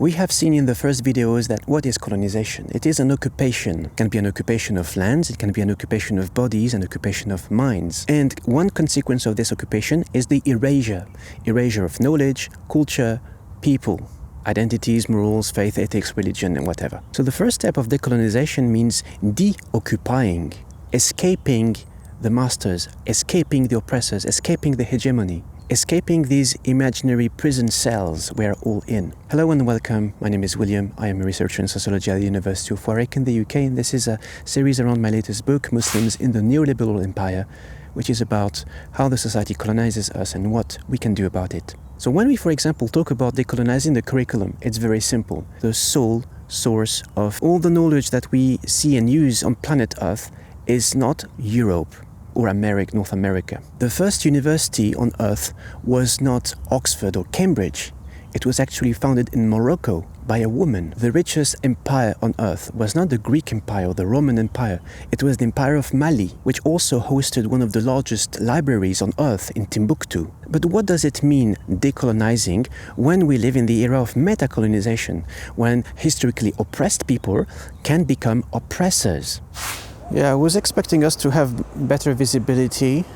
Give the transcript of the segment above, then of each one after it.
We have seen in the first videos that what is colonization? It is an occupation. It can be an occupation of lands, it can be an occupation of bodies, an occupation of minds. And one consequence of this occupation is the erasure of knowledge, culture, people, identities, morals, faith, ethics, religion, and whatever. So the first step of decolonization means de-occupying, escaping the masters, escaping the oppressors, escaping the hegemony, escaping these imaginary prison cells we're all in. Hello and welcome, my name is William. I am a researcher in sociology at the University of Warwick in the UK, and this is a series around my latest book, Muslims in the Neoliberal Empire, which is about how the society colonizes us and what we can do about it. So when we, for example, talk about decolonizing the curriculum, it's very simple. The sole source of all the knowledge that we see and use on planet Earth is not Europe or North America. The first university on Earth was not Oxford or Cambridge. It was actually founded in Morocco by a woman. The richest empire on Earth was not the Greek Empire or the Roman Empire. It was the Empire of Mali, which also hosted one of the largest libraries on Earth in Timbuktu. But what does it mean, decolonizing, when we live in the era of metacolonization, when historically oppressed people can become oppressors? Yeah, I was expecting us to have better visibility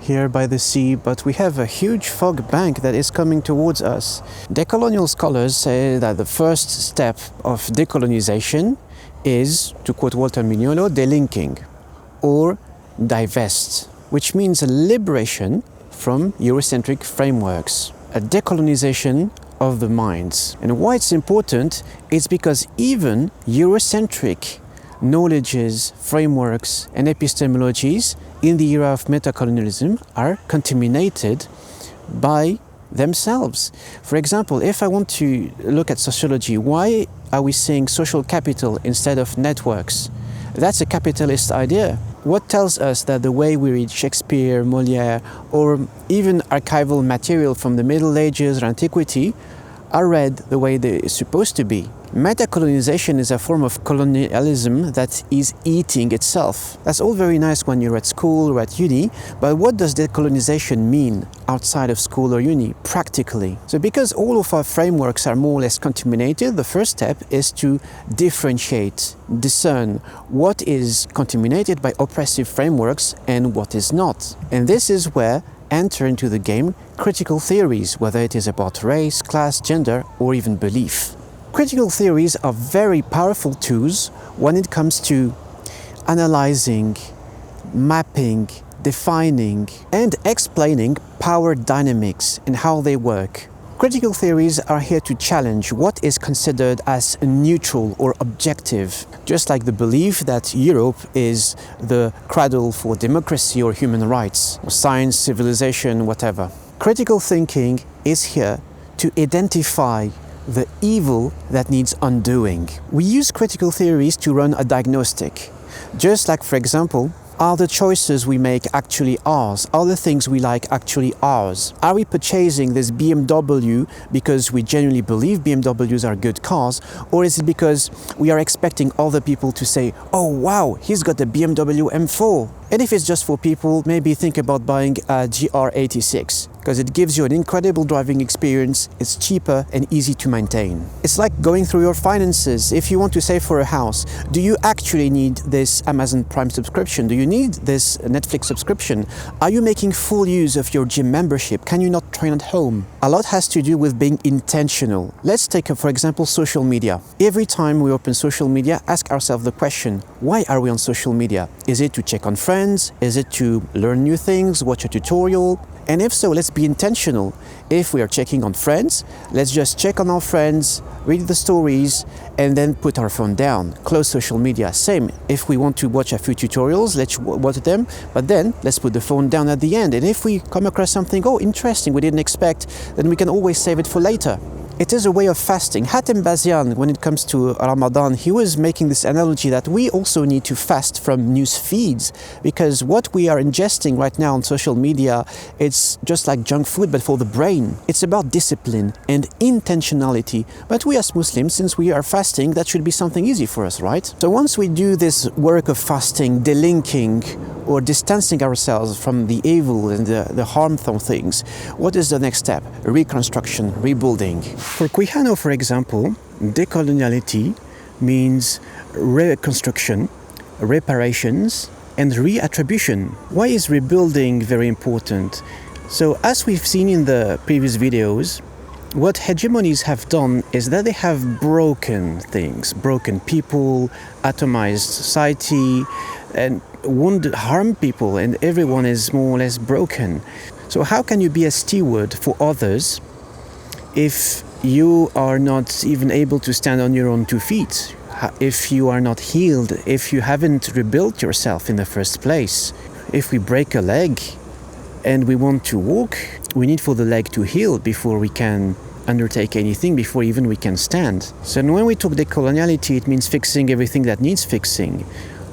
here by the sea, but we have a huge fog bank that is coming towards us. Decolonial scholars say that the first step of decolonization is, to quote Walter Mignolo, delinking, or divest, which means a liberation from Eurocentric frameworks, a decolonization of the minds. And why it's important is because even Eurocentric knowledges, frameworks, and epistemologies in the era of metacolonialism are contaminated by themselves. For example, if I want to look at sociology, why are we saying social capital instead of networks? That's a capitalist idea. What tells us that the way we read Shakespeare, Molière, or even archival material from the Middle Ages or Antiquity are read the way they're supposed to be? Metacolonization is a form of colonialism that is eating itself. That's all very nice when you're at school or at uni, but what does decolonization mean outside of school or uni, practically? So because all of our frameworks are more or less contaminated, the first step is to differentiate, discern what is contaminated by oppressive frameworks and what is not. And this is where enter into the game critical theories, whether it is about race, class, gender, or even belief. Critical theories are very powerful tools when it comes to analyzing, mapping, defining, and explaining power dynamics and how they work. Critical theories are here to challenge what is considered as neutral or objective, just like the belief that Europe is the cradle for democracy or human rights, or science, civilization, whatever. Critical thinking is here to identify the evil that needs undoing. We use critical theories to run a diagnostic. Just like, for example, are the choices we make actually ours? Are the things we like actually ours? Are we purchasing this BMW because we genuinely believe BMWs are good cars? Or is it because we are expecting other people to say, oh wow, he's got a BMW M4? And if it's just for people, maybe think about buying a GR86, because it gives you an incredible driving experience, it's cheaper and easy to maintain. It's like going through your finances. If you want to save for a house, do you actually need this Amazon Prime subscription? Do you need this Netflix subscription? Are you making full use of your gym membership? Can you not train at home? A lot has to do with being intentional. Let's take, for example, social media. Every time we open social media, ask ourselves the question, why are we on social media? Is it to check on friends? Is it to learn new things, watch a tutorial? And if so, let's be intentional. If we are checking on friends, let's just check on our friends, read the stories, and then put our phone down. Close social media. Same, if we want to watch a few tutorials, let's watch them, but then let's put the phone down at the end. And if we come across something, oh, interesting, we didn't expect, then we can always save it for later. It is a way of fasting. Hatem Bazian, when it comes to Ramadan, he was making this analogy that we also need to fast from news feeds, because what we are ingesting right now on social media, it's just like junk food, but for the brain. It's about discipline and intentionality. But we as Muslims, since we are fasting, that should be something easy for us, right? So once we do this work of fasting, delinking, or distancing ourselves from the evil and the harmful things, what is the next step? Reconstruction, rebuilding. For Quijano, for example, decoloniality means reconstruction, reparations, and reattribution. Why is rebuilding very important? So as we've seen in the previous videos, what hegemonies have done is that they have broken things, broken people, atomized society, and harmed people, and everyone is more or less broken. So how can you be a steward for others if you are not even able to stand on your own 2 feet? If you are not healed, if you haven't rebuilt yourself in the first place? If we break a leg and we want to walk, we need for the leg to heal before we can undertake anything, before even we can stand. So when we talk decoloniality, it means fixing everything that needs fixing.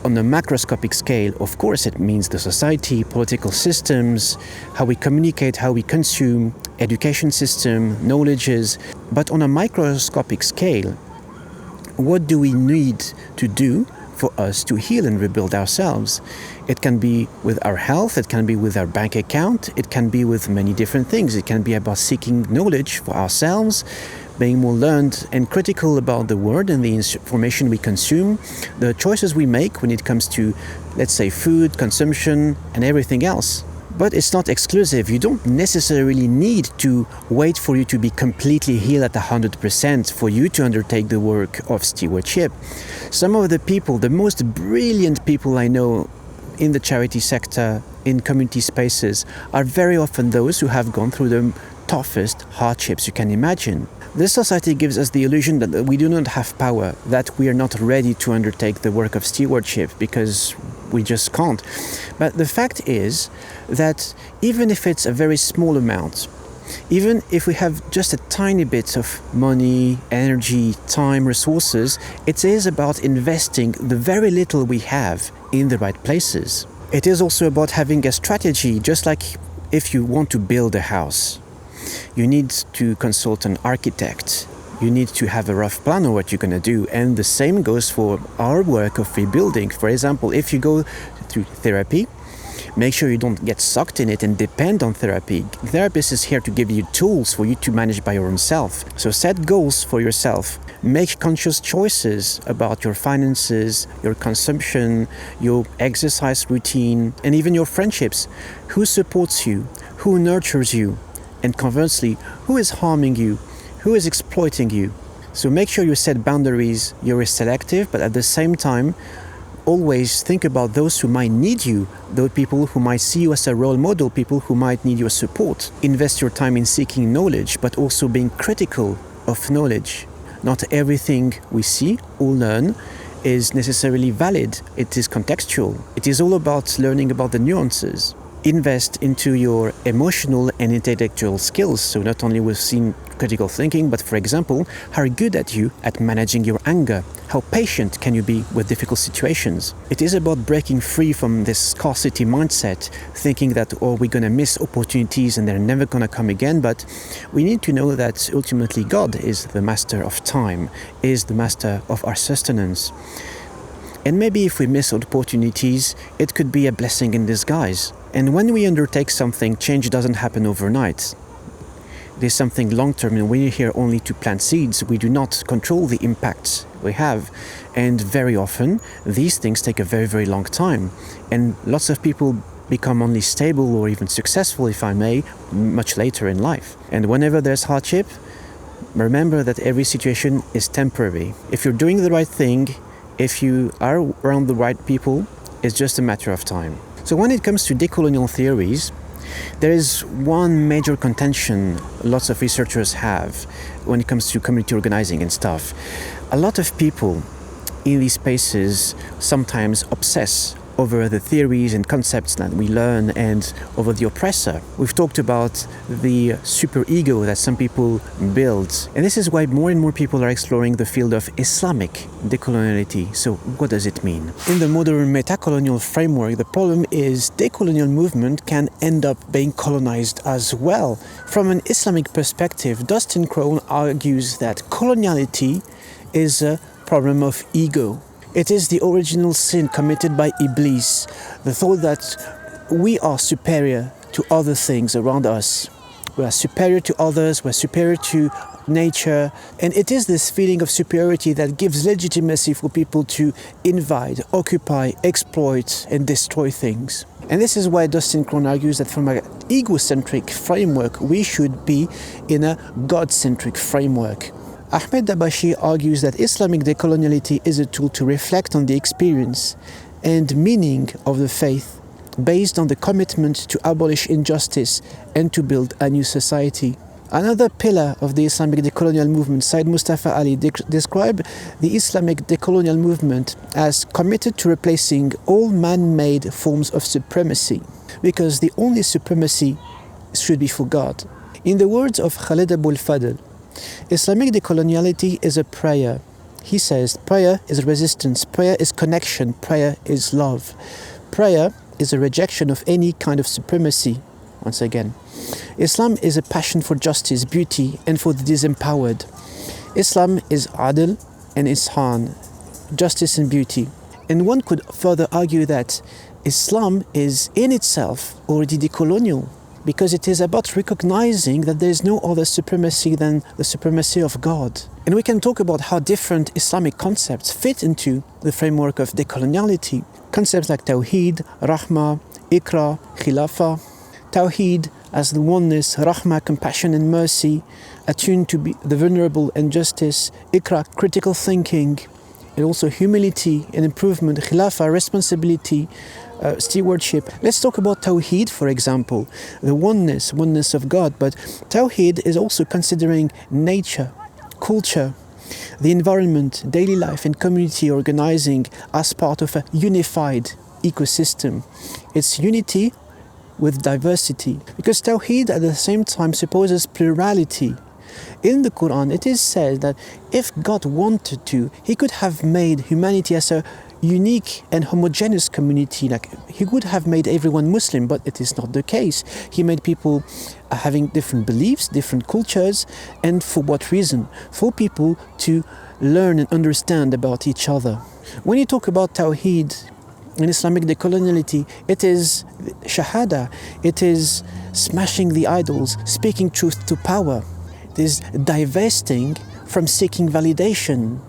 On a macroscopic scale, of course, it means the society, political systems, how we communicate, how we consume, education system, knowledges. But on a microscopic scale, what do we need to do for us to heal and rebuild ourselves? It can be with our health, it can be with our bank account, it can be with many different things. It can be about seeking knowledge for ourselves, being more learned and critical about the world and the information we consume, the choices we make when it comes to, let's say, food, consumption, and everything else. But it's not exclusive. You don't necessarily need to wait for you to be completely healed at 100% for you to undertake the work of stewardship. Some of the people, the most brilliant people I know in the charity sector, in community spaces, are very often those who have gone through the toughest hardships you can imagine. This society gives us the illusion that we do not have power, that we are not ready to undertake the work of stewardship because we just can't. But the fact is that even if it's a very small amount, even if we have just a tiny bit of money, energy, time, resources, it is about investing the very little we have in the right places. It is also about having a strategy, just like if you want to build a house. You need to consult an architect. You need to have a rough plan of what you're going to do. And the same goes for our work of rebuilding. For example, if you go through therapy, make sure you don't get sucked in it and depend on therapy. Therapist is here to give you tools for you to manage by your own self. So set goals for yourself. Make conscious choices about your finances, your consumption, your exercise routine, and even your friendships. Who supports you? Who nurtures you? And conversely, who is harming you? Who is exploiting you? So make sure you set boundaries, you're selective, but at the same time, always think about those who might need you, those people who might see you as a role model, people who might need your support. Invest your time in seeking knowledge, but also being critical of knowledge. Not everything we see or learn is necessarily valid. It is contextual. It is all about learning about the nuances. Invest into your emotional and intellectual skills. So not only we've seen critical thinking, but for example, how good are you at managing your anger? How patient can you be with difficult situations? It is about breaking free from this scarcity mindset, thinking that, oh, we're going to miss opportunities and they're never going to come again. But we need to know that ultimately God is the master of time, is the master of our sustenance. And maybe if we miss opportunities, it could be a blessing in disguise. And when we undertake something, change doesn't happen overnight. There's something long-term, and we're here only to plant seeds. We do not control the impacts we have. And very often, these things take a very, very long time. And lots of people become only stable or even successful, if I may, much later in life. And whenever there's hardship, remember that every situation is temporary. If you're doing the right thing, if you are around the right people, it's just a matter of time. So when it comes to decolonial theories, there is one major contention lots of researchers have when it comes to community organizing and stuff. A lot of people in these spaces sometimes obsess over the theories and concepts that we learn and over the oppressor. We've talked about the superego that some people build. And this is why more and more people are exploring the field of Islamic decoloniality. So what does it mean? In the modern metacolonial framework, the problem is decolonial movement can end up being colonized as well. From an Islamic perspective, Dustin Craun argues that coloniality is a problem of ego. It is the original sin committed by Iblis, the thought that we are superior to other things around us. We are superior to others, we're superior to nature, and it is this feeling of superiority that gives legitimacy for people to invade, occupy, exploit, and destroy things. And this is why Dustin Craun argues that from an egocentric framework, we should be in a God-centric framework. Ahmed Dabashi argues that Islamic decoloniality is a tool to reflect on the experience and meaning of the faith, based on the commitment to abolish injustice and to build a new society. Another pillar of the Islamic decolonial movement, Syed Mustafa Ali, described the Islamic decolonial movement as committed to replacing all man-made forms of supremacy, because the only supremacy should be for God. In the words of Khalid Abul Fadl, Islamic decoloniality is a prayer. He says, prayer is resistance, prayer is connection, prayer is love. Prayer is a rejection of any kind of supremacy. Once again, Islam is a passion for justice, beauty, and for the disempowered. Islam is adl and ihsan, justice and beauty. And one could further argue that Islam is in itself already decolonial, because it is about recognizing that there is no other supremacy than the supremacy of God. And we can talk about how different Islamic concepts fit into the framework of decoloniality. Concepts like Tawheed, Rahmah, Iqra, Khilafah. Tawheed as the oneness, Rahmah, compassion and mercy, attuned to be the vulnerable and justice. Iqra, critical thinking, and also humility and improvement. Khilafah, responsibility, stewardship. Let's talk about Tawheed, for example, the oneness of God. But Tawheed is also considering nature, culture, the environment, daily life and community organizing as part of a unified ecosystem. It's unity with diversity, because Tawheed at the same time supposes plurality. In the Quran, it is said that if God wanted to, He could have made humanity as a unique and homogeneous community. Like, He could have made everyone Muslim, but it is not the case. He made people having different beliefs, different cultures, and for what reason? For people to learn and understand about each other. When you talk about Tawheed in Islamic decoloniality, it is shahada, it is smashing the idols, speaking truth to power. It is divesting from seeking validation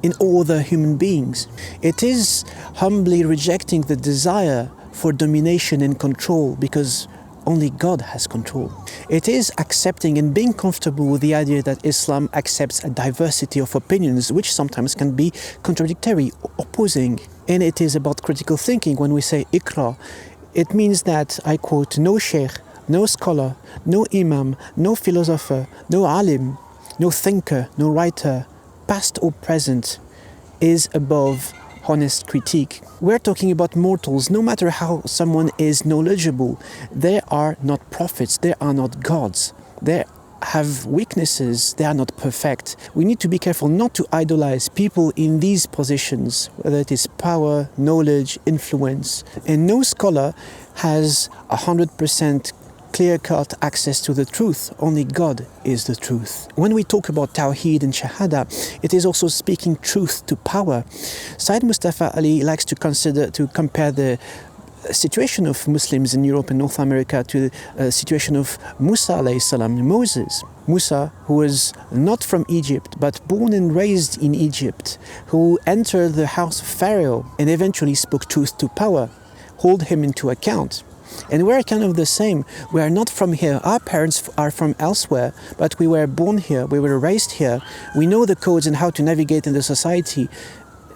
in all other human beings. It is humbly rejecting the desire for domination and control, because only God has control. It is accepting and being comfortable with the idea that Islam accepts a diversity of opinions, which sometimes can be contradictory, opposing. And it is about critical thinking. When we say Iqra, it means that, I quote, no sheikh, no scholar, no imam, no philosopher, no alim, no thinker, no writer, past or present, is above honest critique. We're talking about mortals. No matter how someone is knowledgeable, they are not prophets, they are not gods. They have weaknesses, they are not perfect. We need to be careful not to idolize people in these positions, whether it is power, knowledge, influence. And no scholar has 100% clear-cut access to the truth. Only God is the truth. When we talk about Tawheed and Shahada, it is also speaking truth to power. Syed Mustafa Ali likes to compare the situation of Muslims in Europe and North America to the situation of Musa alayhi salam, Moses. Musa, who was not from Egypt but born and raised in Egypt, who entered the house of Pharaoh and eventually spoke truth to power, hold him into account. And we're kind of the same. We are not from here. Our parents are from elsewhere, but we were born here, we were raised here. We know the codes and how to navigate in the society.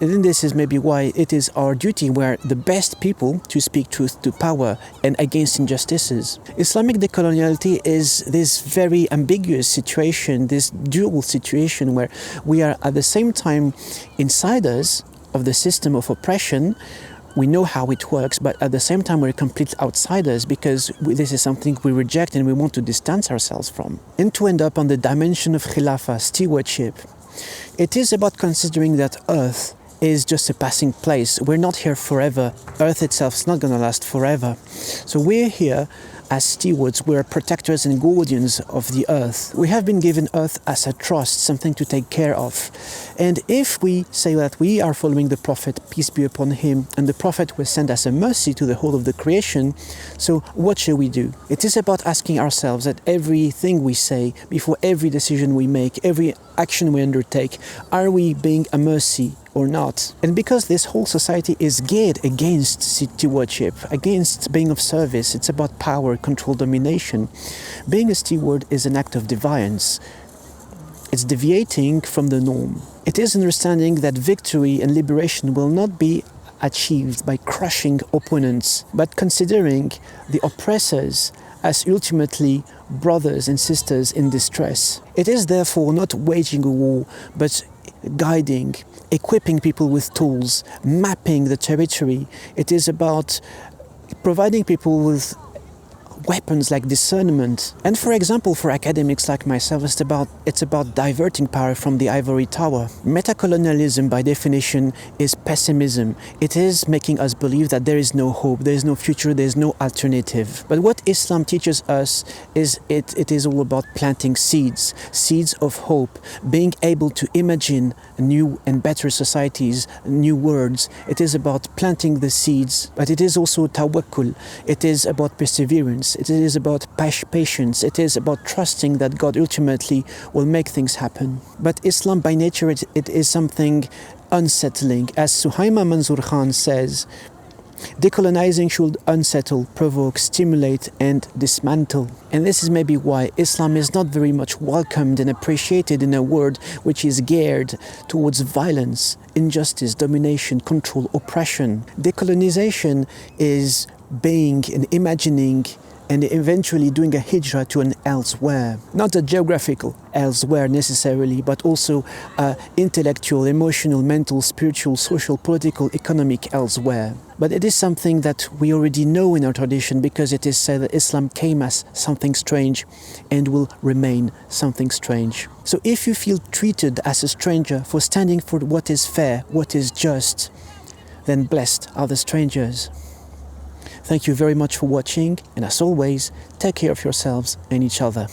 And then this is maybe why it is our duty. We're the best people to speak truth to power and against injustices. Islamic decoloniality is this very ambiguous situation, this dual situation where we are at the same time insiders of the system of oppression. We know how it works, but at the same time we're complete outsiders, because this is something we reject and we want to distance ourselves from. And to end up on the dimension of khilafah, stewardship, it is about considering that Earth is just a passing place. We're not here forever. Earth itself is not going to last forever. So we're here as stewards, we are protectors and guardians of the earth. We have been given earth as a trust, something to take care of. And if we say that we are following the Prophet, peace be upon him, and the Prophet was sent as a mercy to the whole of the creation, so what shall we do? It is about asking ourselves that everything we say, before every decision we make, every action we undertake, are we being a mercy or not? And because this whole society is geared against stewardship, against being of service, it's about power, control, domination. Being a steward is an act of defiance. It's deviating from the norm. It is understanding that victory and liberation will not be achieved by crushing opponents, but considering the oppressors as ultimately brothers and sisters in distress. It is therefore not waging a war, but guiding, equipping people with tools, mapping the territory. It is about providing people with weapons like discernment. And for example, for academics like myself, it's about diverting power from the ivory tower. Metacolonialism, by definition, is pessimism. It is making us believe that there is no hope, there is no future, there is no alternative. But what Islam teaches us is it is all about planting seeds of hope, being able to imagine new and better societies, new worlds. It is about planting the seeds, but it is also tawakkul. It is about perseverance. It is about patience. It is about trusting that God ultimately will make things happen. But Islam by nature, it is something unsettling. As Suhaima Manzoor Khan says, decolonizing should unsettle, provoke, stimulate and dismantle. And this is maybe why Islam is not very much welcomed and appreciated in a world which is geared towards violence, injustice, domination, control, oppression. Decolonization is being and imagining and eventually doing a hijrah to an elsewhere. Not a geographical elsewhere necessarily, but also intellectual, emotional, mental, spiritual, social, political, economic elsewhere. But it is something that we already know in our tradition, because it is said that Islam came as something strange and will remain something strange. So if you feel treated as a stranger for standing for what is fair, what is just, then blessed are the strangers. Thank you very much for watching, and as always, take care of yourselves and each other.